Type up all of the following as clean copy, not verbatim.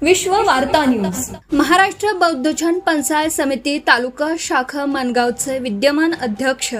विश्व वार्ता न्यूज। महाराष्ट्र बौद्धजन पंचायत समिती तालुका शाखा मानगावचे विद्यमान अध्यक्ष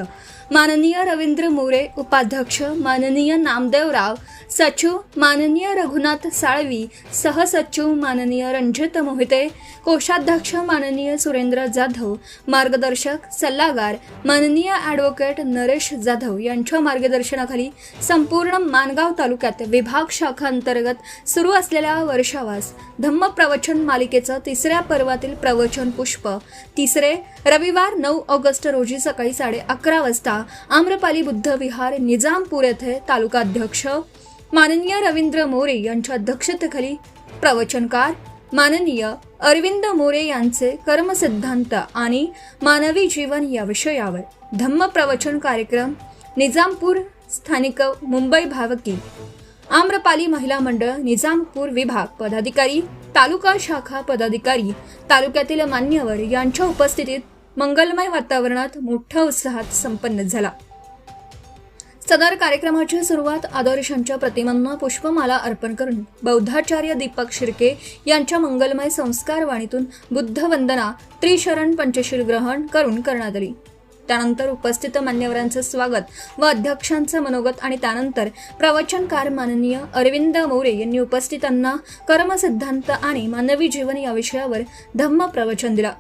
माननीय रवींद्र मोरे, उपाध्यक्ष माननीय नामदेवराव, सचिव माननीय रघुनाथ साळवी, सहसचिव माननीय रणजित मोहिते, कोषाध्यक्ष माननीय सुरेंद्र जाधव, मार्गदर्शक सल्लागार माननीय ॲडव्होकेट नरेश जाधव यांच्या मार्गदर्शनाखाली संपूर्ण मानगाव तालुक्यात विभाग शाखा अंतर्गत सुरू असलेल्या वर्षावास धम्म प्रवचन मालिकेचं तिसऱ्या पर्वातील प्रवचन पुष्प तिसरे रविवार 9 ऑगस्ट रोजी सकाळी 11:30 वाजता आम्रपाली बुद्ध विहार निजामपूर येथे तालुका अध्यक्ष माननीय रवींद्र मोरे यांच्या अध्यक्षतेखाली प्रवचनकार माननीय अरविंद मोरे यांचे कर्मसिद्धांत आणि मानवी जीवन या विषयावर धम्म प्रवचन कार्यक्रम निजामपूर स्थानिक मुंबई भावकी आम्रपाली महिला मंडळ निजामपूर विभाग पदाधिकारी तालुका शाखा पदाधिकारी तालुक्यातील मान्यवर यांच्या उपस्थितीत मंगलमय वातावरणात मोठ्या उत्साहात संपन्न झाला। सदर कार्यक्रमाची सुरुवात आदर्शांच्या प्रतिमांना पुष्पमाला अर्पण करून बौद्धाचार्य दीपक शिर्के यांच्या मंगलमय संस्कार वाणीतून बुद्ध वंदना त्रिशरण पंचशील ग्रहण करून करण्यात आली। त्यानंतर उपस्थित मान्यवरांचे स्वागत व अध्यक्षांचे मनोगत आणि त्यानंतर प्रवचनकार माननीय अरविंद मोरे यांनी उपस्थितांना कर्मसिद्धांत आणि मानवी जीवन या विषयावर धम्म प्रवचन दिला।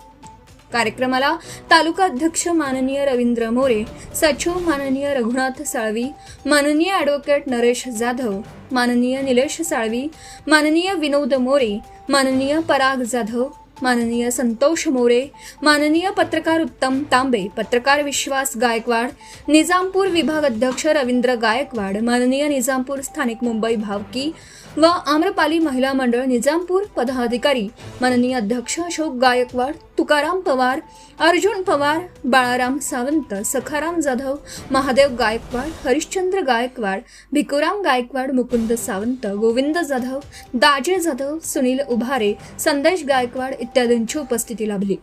कार्यक्रमाला तालुका अध्यक्ष माननीय रवींद्र मोरे, सचिव माननीय रघुनाथ साळवी, माननीय ॲडव्होकेट नरेश जाधव, माननीय निलेश साळवी, माननीय विनोद मोरे, माननीय पराग जाधव, माननीय संतोष मोरे, माननीय पत्रकार उत्तम तांबे, पत्रकार विश्वास गायकवाड, निजामपूर विभाग अध्यक्ष रवींद्र गायकवाड, माननीय निजामपूर स्थानिक मुंबई भावकी व आम्रपाली महिला मंडळ निजामपूर पदाधिकारी माननीय अध्यक्ष अशोक गायकवाड, तुकाराम पवार, अर्जुन पवार, बाळाराम सावंत, सखाराम जाधव, महादेव गायकवाड, हरिश्चंद्र गायकवाड, भिकुराम गायकवाड, मुकुंद सावंत, गोविंद जाधव, दाजे जाधव, सुनील उभारे, संदेश गायकवाड इत्यादींची उपस्थिती लाभली।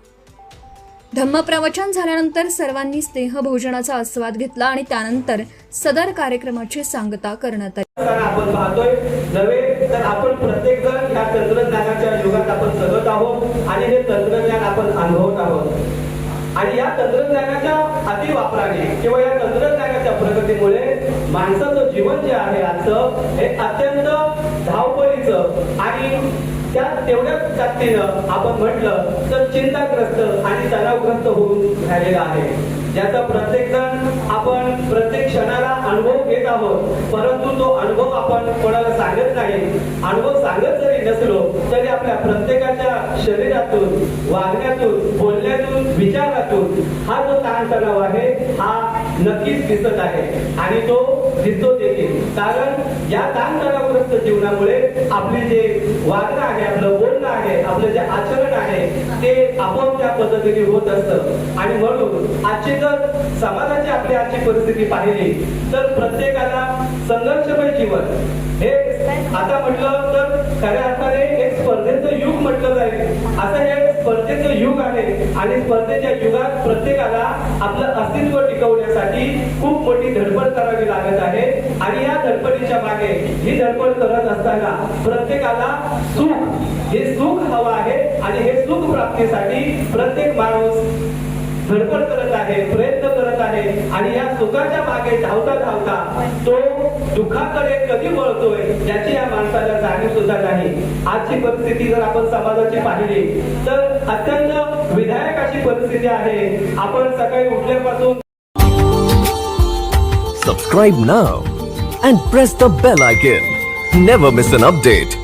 धम्म प्रवचन झाल्यानंतर सर्वांनी स्नेह भोजनाचा आस्वाद घेतला आणि त्यानंतर सदर कार्यक्रमाची सांगता करण्यात आली। आपण पाहतोय नव्हे तर आपण प्रत्येक जण या तंत्रज्ञानाच्या युगात आपण जगत आहोत आणि हे तंत्रज्ञान आपण अनुभवत आहोत आणि या तंत्रज्ञानाच्या अतिवापराने किंवा या तंत्रज्ञानाच्या प्रगतीमुळे माणसाचं जीवन जे आहे आजचं हे अत्यंत धावपळीचं आणि त्या तेवढ्याच ताकदीनं आपण म्हटलं तर चिंताग्रस्त आणि तणावग्रस्त होऊन राहिलेला आहे, ज्याचा प्रत्येक जण आपण प्रत्येक क्षणाला अनुभव घेत आहोत, परंतु तो अनुभव आपण कोणाला सांगत नाही। अनुभव सांगत जरी नसलो तरी आपल्या प्रत्येकाच्या शरीरातून, वागण्यातून, बोलण्यातून, विचारातून हा जो ताणतणाव आहे हा नक्कीच दिसत आहे आणि तो दिसतो देखील, कारण या ताणतणावग्रस्त जीवनामुळे आपले जे वागणं आहे, आपलं बोलणं आहे, आपलं जे आचरण आहे ते आपोआप त्या पद्धतीने होत असतं आणि म्हणून आजची जर समाजाची आपली आजची परिस्थिती पाहिली तर प्रत्येकाला संघर्षमय जीवन हे आता म्हटलं तर खऱ्या अर्थाने एक स्पर्धेचं युग म्हटलं जाईल, असं हे स्पर्धेचं युग आहे आणि स्पर्धेच्या युगात प्रत्येकाला आपलं अस्तित्व टिकवण्यासाठी खूप मोठी धडपड करावी लागत आहे आणि या धडपडीच्या मागे ही धडपड करत असताना प्रत्येकाला हे सुख हवं आहे आणि हे सुख प्राप्तीसाठी प्रत्येक माणूस धडपड करत आहे, प्रयत्न करत आहे आणि या सुखाच्या मागे धावता धावता तो दुःखाकडे कधी वळतोय याची या माणसाला जाणीव सुद्धा नाही। आजची परिस्थिती जर आपण समाजाची पाहिली तर अत्यंत विधायक अशी परिस्थिती आहे। आपण सकाळी उठल्यापासून Subscribe now and press the bell icon. Never miss an update.